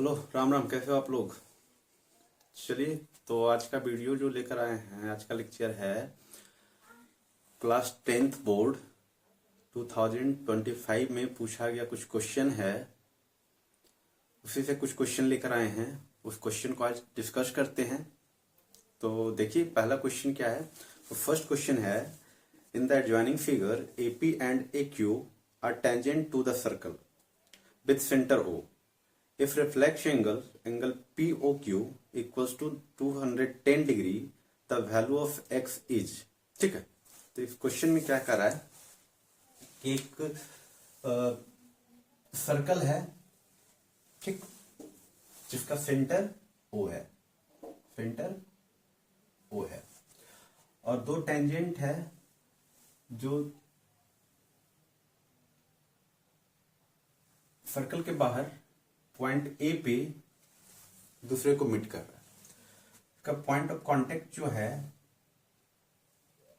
Hello, Ram Ram. कैसे हो आप लोग? चलिए, तो आज का वीडियो जो लेकर आए हैं, आज का लेक्चर है क्लास 10th बोर्ड 2025 में पूछा गया कुछ क्वेश्चन है, उसी से कुछ क्वेश्चन लेकर आए हैं। उस क्वेश्चन को आज डिस्कस करते हैं। तो देखिए, पहला क्वेश्चन क्या है। तो फर्स्ट क्वेश्चन है, in the adjoining figure AP and AQ are tangent to the circle with centre O if reflection angle POQ equals to 210 degree the value of x is। ठीक है, तो इस क्वेश्चन में क्या कर रहा है, एक सर्कल है, ठीक, जिसका सेंटर O है, सेंटर O है, और दो टेंजेंट है जो सर्कल के बाहर पॉइंट ए पे दूसरे को मीट कर रहा है। इसका पॉइंट ऑफ कांटेक्ट जो है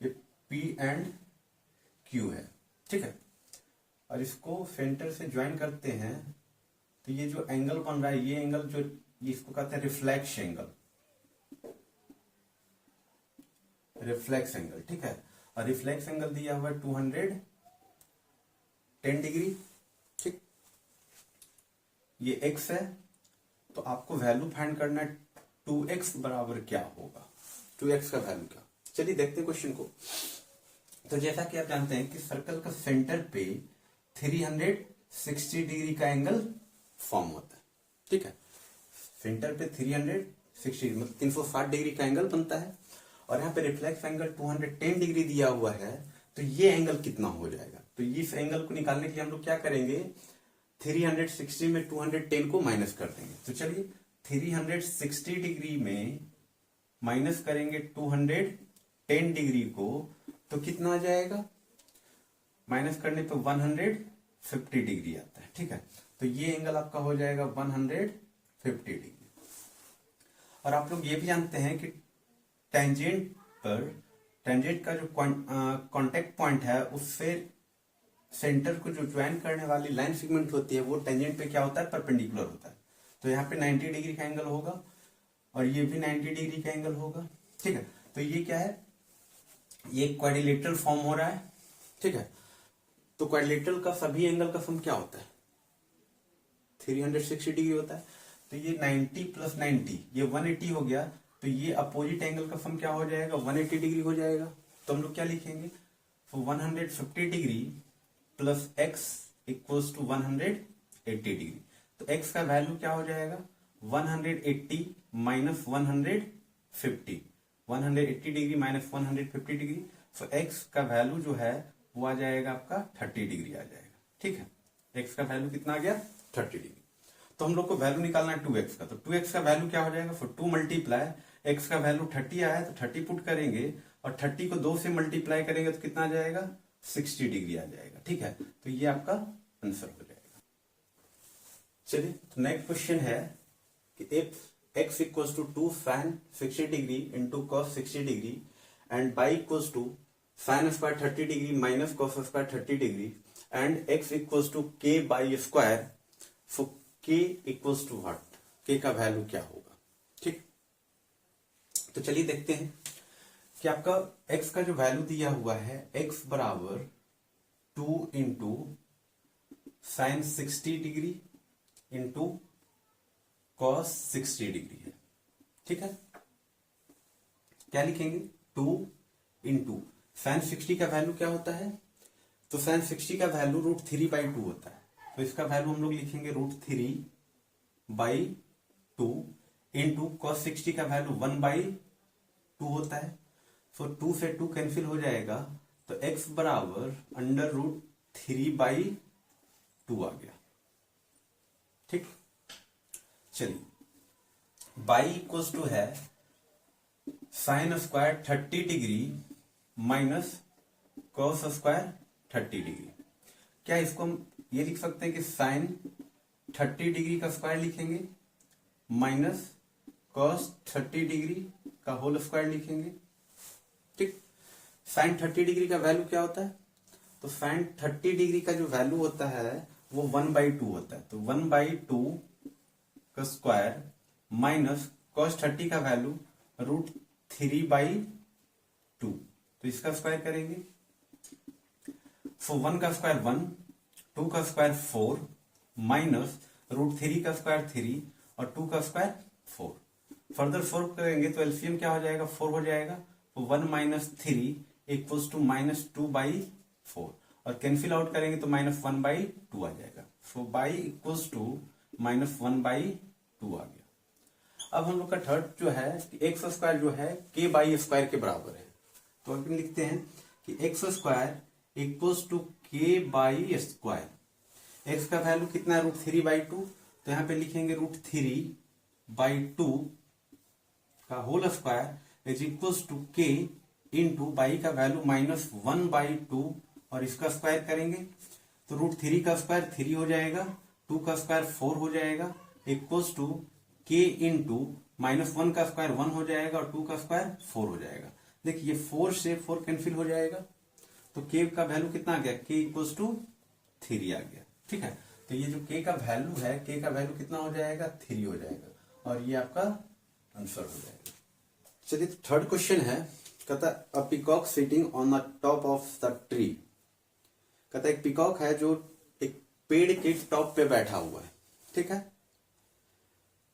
ये P एंड Q है, ठीक है, और इसको सेंटर से ज्वाइन करते हैं। तो ये जो एंगल बन रहा है, ये एंगल जो इसको कहते हैं रिफ्लेक्स एंगल, रिफ्लेक्स एंगल, ठीक है। और रिफ्लेक्स एंगल दिया हुआ है 210 डिग्री, ठीक। ये x है, तो आपको वैल्यू फाइंड करना है 2x बराबर क्या होगा, 2x का वैल्यू क्या। चलिए देखते हैं क्वेश्चन को। तो जैसा कि आप जानते हैं कि सर्कल का सेंटर पे 360 डिग्री का एंगल फॉर्म होता है, ठीक है। सेंटर पे 360 मतलब 360 डिग्री का एंगल बनता है, और यहाँ पे रिफ्लेक्स एंगल 210 डिग्री दिया हुआ है। तो ये एंगल कितना हो जाएगा, तो इस एंगल को निकालने के लिए हम लोग क्या करेंगे, 360 में 210 को माइनस कर देंगे। तो चलिए 360 डिग्री में माइनस करेंगे 210 डिग्री को, तो कितना आ जाएगा, माइनस करने पे 150 डिग्री आता है, ठीक है। तो ये एंगल आपका हो जाएगा 150 डिग्री। और आप लोग ये भी जानते हैं कि टेंजेंट पर, टेंजेंट का जो कांटेक्ट पॉइंट है उससे सेंटर को जो ज्वाइन करने वाली लाइन सेगमेंट होती है वो टेंजेंट पे क्या होता है, परपेंडिकुलर होता है। तो यहाँ पे 90 डिग्री का एंगल होगा, और ये भी 90 डिग्री का एंगल होगा, ठीक है। तो ये क्या है, ये क्वाड्रिलेटरल फॉर्म हो रहा है, ठीक है। तो क्वाड्रिलेटरल का सभी एंगल का सम क्या होता है, 360 डिग्री होता है। तो ये 90 प्लस 90 ये 180 हो गया। तो ये अपोजिट एंगल का सम क्या हो जाएगा, 180 डिग्री हो जाएगा। तो हम लोग क्या लिखेंगे, तो 150 degree plus x equals to 180 degree. तो x का वैल्यू क्या हो जाएगा, 180 माइनस 150, 180 डिग्री माइनस 150 डिग्री। तो x का वैल्यू जो है वो आ जाएगा आपका 30 डिग्री आ जाएगा, ठीक है। x का वैल्यू कितना आ गया, 30 डिग्री। तो हम लोग को वैल्यू निकालना है 2x का। तो 2x का वैल्यू क्या हो जाएगा, फिर 2 मल्टीप्लाई x का वैल्यू 30 आया तो 30 पुट करेंगे, और 30 को 2 से मल्टीप्लाई करेंगे तो कितना आ जाएगा, 60 डिग्री आ जाएगा, ठीक है। तो ये आपका आंसर हो जाएगा। चलिए, तो नेक्स्ट क्वेश्चन है कि if x equals to 2 sin 60 degree into cos 60 degree and y equals to sin square 30 degree minus cos square 30 degree and x equals to k by square, so k equals to what, k का value क्या होगा, ठीक। तो चलिए देखते हैं कि आपका x का जो वैल्यू दिया हुआ है, x बराबर 2 into sine 60 degree into cos 60 degree है, ठीक है। क्या लिखेंगे, 2 इंटू साइन 60 का वैल्यू क्या होता है, तो साइन 60 का वैल्यू √3/2 होता है। तो इसका वैल्यू हम लोग लिखेंगे √3/2 इंटू कॉस 60 का वैल्यू 1/2 होता है। तो 2 से 2 कैंसिल हो जाएगा, तो x बराबर √3/2 आ गया, ठीक। चलिए, y इक्वल्स टू है sine square 30 degree minus cos square 30 degree. क्या इसको हम ये लिख सकते हैं कि साइन 30 डिग्री का स्क्वायर लिखेंगे माइनस कॉस 30 डिग्री का होल स्क्वायर लिखेंगे, ठीक। साइन 30 डिग्री का वैल्यू क्या होता है, तो साइन 30 डिग्री का जो वैल्यू होता है वो 1/2 होता है। तो 1/2 का स्क्वायर माइनस cos 30 का वैल्यू √3/2, तो इसका स्क्वायर करेंगे। 1 का स्क्वायर 1, 2 का स्क्वायर 4 माइनस √3 का स्क्वायर 3 और 2 का स्क्वायर 4। फर्दर 4 करेंगे तो एलसीएम क्या हो जाएगा, 4 हो जाएगा। तो 1 माइनस 3 इक्वल्स टू -2/4 और कैंसिल आउट करेंगे तो -1/2 आ जाएगा। सो बाई इक्वल्स टू -1/2 आ गया। अब हम लोग का थर्ड जो है एक्स स्क्वायर जो है k बाई स्क्वायर के बराबर है, तो अपन लिखते हैं कि x square equals to k by square. X का वैल्यू कितना है, √3/2, तो यहाँ पे लिखेंगे √3/2 का whole square is equals to k into by का वैल्यू -1/2 और इसका स्क्वायर करेंगे तो √3 का स्क्वायर 3 हो जाएगा, 2 का स्क्वायर 4 हो जाएगा, इक्वल्स टू k इंटू -1 का स्क्वायर 1 हो जाएगा और 2 का स्क्वायर 4 हो जाएगा। देखिए 4 से 4 कैंसिल हो जाएगा, तो k का वैल्यू कितना आ गया, k इक्वल्स टू 3 आ गया। ठीक है, तो ये जो k का वैल्यू है, k का वैल्यू कितना हो जाएगा, 3 हो जाएगा और ये आपका आंसर हो जाएगा। चलिए थर्ड क्वेश्चन है, कहता है अ peacock sitting on the top of the tree. कहता है एक पीकॉक है जो एक पेड़ के टॉप पे बैठा हुआ है, ठीक है,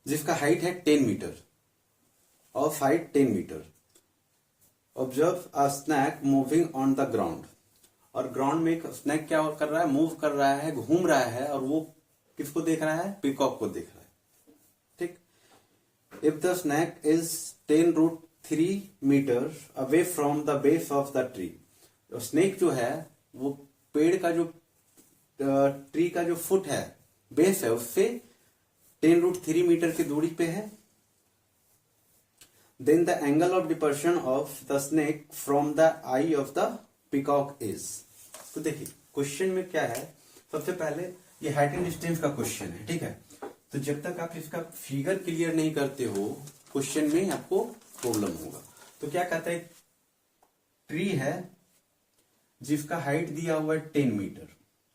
जिसका हाइट है 10 मीटर और height 10 metre. Observe a snake moving on the ground, और ग्राउंड में एक स्नैक क्या कर रहा है, मूव कर रहा है, घूम रहा है, और वो किसको देख रहा है, पीकॉक को देख रहा है। ठीक, if the snake is 10√3 metre away from the base of the tree. Snake जो है वो पेड़ का जो ट्री का जो फुट है, बेस है, उससे 10√3 मीटर की दूरी पे है। Then the angle of depression of the snake from the eye of the peacock is. तो देखिए क्वेश्चन में क्या है, सबसे पहले ये हाइट एंड डिस्टेंस का क्वेश्चन है, ठीक है। तो जब तक आप इसका फिगर क्लियर नहीं करते हो, क्वेश्चन में आपको प्रॉब्लम होगा। तो क्या कहता है, ट्री है जिसका हाइट दिया हुआ है 10 मीटर,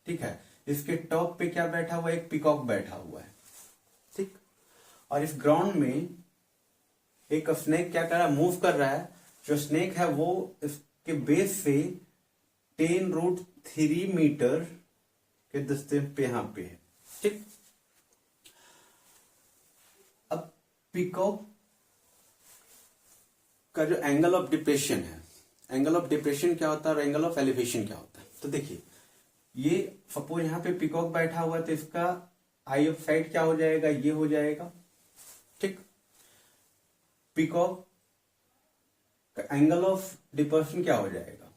ठीक है, इसके टॉप पे क्या बैठा हुआ है, एक पीकॉक बैठा हुआ है, ठीक। और इस ग्राउंड में एक स्नेक क्या कर रहा है, मूव कर रहा है। जो स्नेक है वो इसके बेस से 10√3 मीटर के डिस्टेंस पे यहां पे है, ठीक। अब पीकॉक का जो एंगल ऑफ डिप्रेशन है, एंगल ऑफ डिप्रेशन क्या होता है और एंगल ऑफ एलिवेशन क्या होता है। तो देखिए ये सपोज यहाँ पे पीकॉक बैठा हुआ है, तो इसका आई ऑफ साइड क्या हो जाएगा, ये हो जाएगा, ठीक। पीकॉक का एंगल ऑफ डिपर्शन क्या हो जाएगा,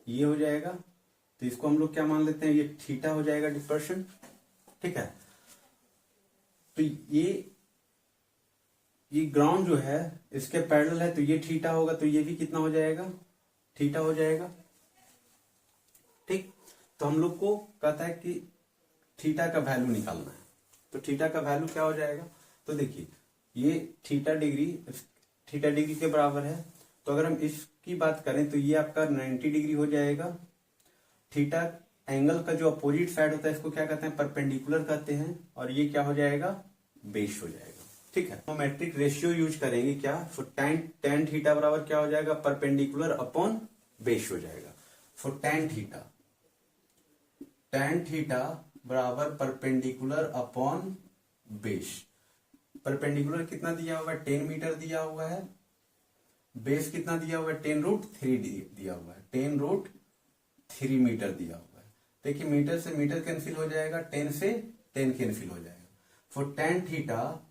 ये हो जाएगा। तो इसको हम लोग क्या मान लेते हैं, ये थीटा हो जाएगा डिपर्शन, ठीक है। तो ये ग्राउंड जो है इसके पैरेलल है, तो ये थीटा होगा, तो ये भी कितना हो जाएगा, थीटा हो जाएगा, ठीक। तो हम लोग को कहता है कि थीटा का वैल्यू निकालना है, तो थीटा का वैल्यू क्या हो जाएगा। तो देखिए ये थीटा डिग्री के बराबर है, तो अगर हम इसकी बात करें तो ये आपका 90 डिग्री हो जाएगा। थीटा एंगल का जो अपोजिट साइड होता है इसको क्या कहते हैं, परपेंडिकुलर कहते हैं, और ये क्या हो जाएगा, बेस हो जाएगा, ठीक है। ट्रिग्नोमेट्रिक रेशियो यूज करेंगे क्या, तो tan थीटा बराबर क्या हो जाएगा, परपेंडिकुलर अपॉन बेस हो जाएगा। सो tan थीटा बराबर परपेंडिकुलर अपॉन बेस। परपेंडिकुलर कितना दिया हुआ है, 10 मीटर दिया हुआ है, बेस कितना दिया हुआ है, 10√3 दिया हुआ है, 10√3 मीटर दिया हुआ है। देखिए मीटर से मीटर कैंसिल हो जाएगा, 10 से 10 कैंसिल हो जाएगा। फॉर tan थीटा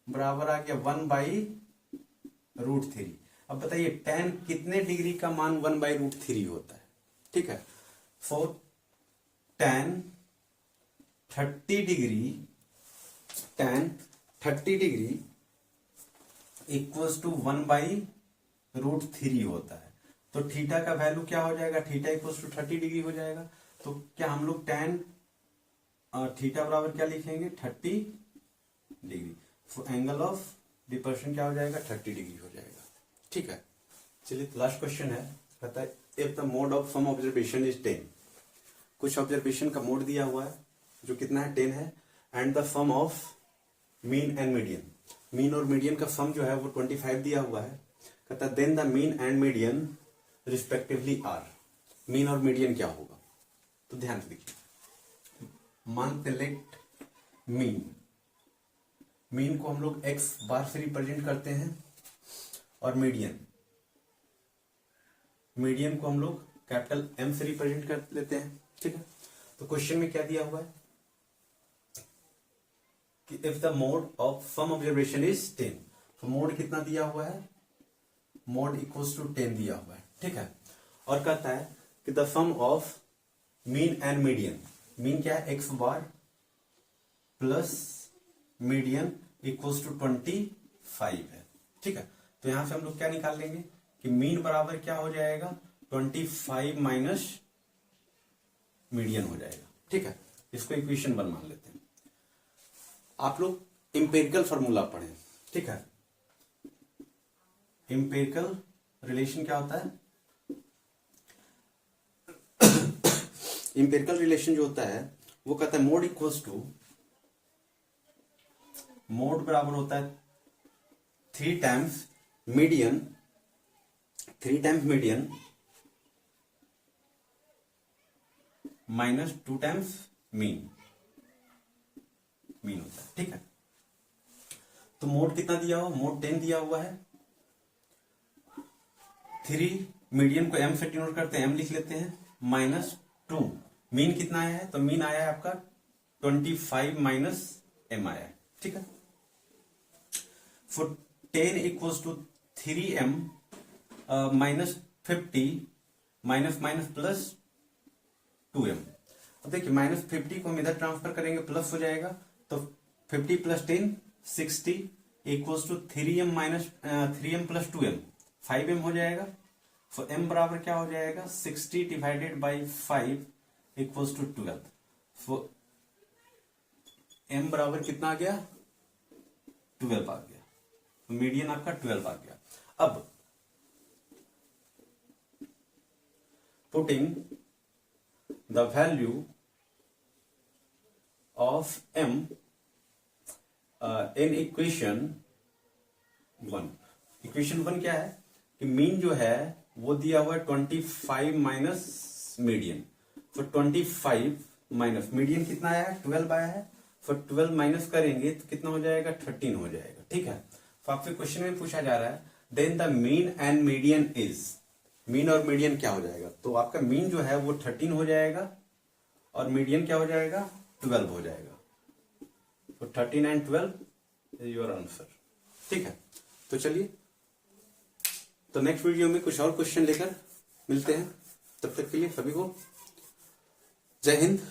बराबर आ गया 1/√3। अब बताइए tan कितने डिग्री का मान 1/√3 होता है, ठीक है। For tan 30 degree equals to 1/√3 होता है। तो थीटा का वैल्यू क्या हो जाएगा, थीटा इक्वल्स टू 30 डिग्री हो जाएगा। तो क्या हम लोग tan थीटा बराबर क्या लिखेंगे, 30 डिग्री। तो एंगल ऑफ डिपर्शन क्या हो जाएगा, 30 डिग्री हो जाएगा, ठीक है। चलिए लास्ट क्वेश्चन है, कहता है if the mode of some observation is 10, कुछ ऑब्जर्वेशन का मोड दिया हुआ है जो कितना है 10 है, and the sum of mean and median, mean और मीडियन का सम जो है वो 25 दिया हुआ है। कहता है then the mean and median respectively are, mean और मीडियन क्या होगा, तो ध्यान से देखिए, मान सेलेक्ट मीन, मीन को हम लोग x बार से रिप्रेजेंट करते हैं, और मीडियन, मीडियन को हम लोग कैपिटल M से रिप्रेजेंट कर लेते हैं, ठीक है। तो क्वेश्चन में क्या दिया हुआ है कि if the mode of some observation is 10, तो मोड कितना दिया हुआ है, मोड इक्वल्स टू 10 दिया हुआ है, ठीक है। और कहता है कि the sum of mean and median, mean क्या है x bar plus median equals to 25 है, ठीक है। तो यहां से हम लोग क्या निकाल लेंगे कि मीन बराबर क्या हो जाएगा 25 माइनस मीडियन हो जाएगा, ठीक है। इसको इक्वेशन 1 मान लेते हैं। आप लोग इंपेरिकल फॉर्मूला पढ़ें, ठीक है। इंपेरिकल रिलेशन क्या होता है, इंपेरिकल रिलेशन जो होता है वो कहता है मोड इक्वल्स टू, मोड बराबर होता है 3 times median, 3 times median minus 2 times mean, mean होता है, ठीक है। तो मोड कितना दिया हुआ, मोड 10 दिया हुआ है, 3 मीडियन को m से डिनोट करते हैं, m लिख लेते हैं, माइनस 2, मीन कितना आया है, तो मीन आया है आपका 25 माइनस m आया है, ठीक है। For 10 equals to 3m minus 50 minus minus plus 2m। अब देखिए माइनस 50 को हम इधर ट्रांसफर करेंगे, प्लस हो जाएगा, तो 50 plus 10 60 equals to 3m minus 3m plus 2m 5m हो जाएगा। सो m बराबर क्या हो जाएगा 60 divided by 5 equals to 12। So m बराबर कितना आ गया 12 आ गया, तो मीडियन आपका 12 आ गया। अब putting the value of m in equation 1, equation 1 क्या है कि मीन जो है वो दिया हुआ है 25 माइनस मीडियन, तो 25 माइनस मीडियन कितना आया है 12 आया है, फिर 12 माइनस करेंगे तो कितना हो जाएगा 13 हो जाएगा, ठीक है। तो आपसे क्वेश्चन में पूछा जा रहा है then the mean and median is, mean और मीडियन क्या हो जाएगा, तो आपका मीन जो है वो 13 हो जाएगा और मीडियन क्या हो जाएगा 12 हो जाएगा, तो 13 एंड 12 इज योर आंसर, ठीक है। तो चलिए, तो नेक्स्ट वीडियो में कुछ और क्वेश्चन लेकर मिलते हैं, तब तक के लिए सभी को जय हिंद।